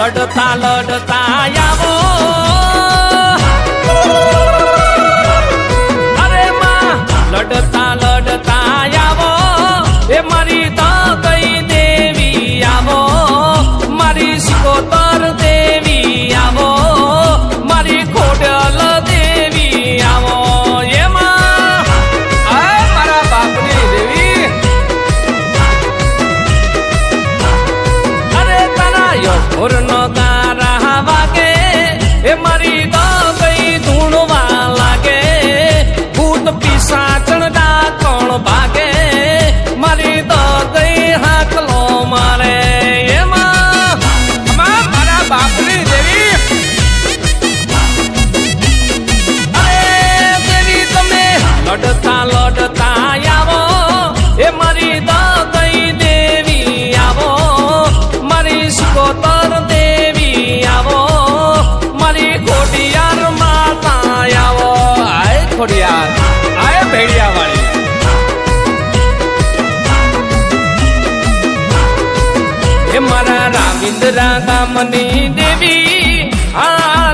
લડતા લડતા આવો અરે માં લડતા લડતા આવો એ મારી દગઈ દેવી આવો મારી સિકોતર દેવી આવો મારી ખોડલ દેવી આવો એમાં મારા બાપની દેવી અરે તારા યશોર નો ગારા વાગે એ મારી દગઈ ધૂણવા લાગે ભૂત પિશાચણ ડાકણ ભાગે મારી દગઈ હાકલો મારે એમાં મારા બાપની દેવી અરે દેવી તમે લડતા લડતા આવો એ મારી દગઈ દેવી આવો મારી સિકોતર દેવી આવો મારી ખોડિયાર માતા આવો આય ખોડિયાર આય ભેડિયા વાળી એ મારા રાવિન્દ્રા ગામની દેવી આ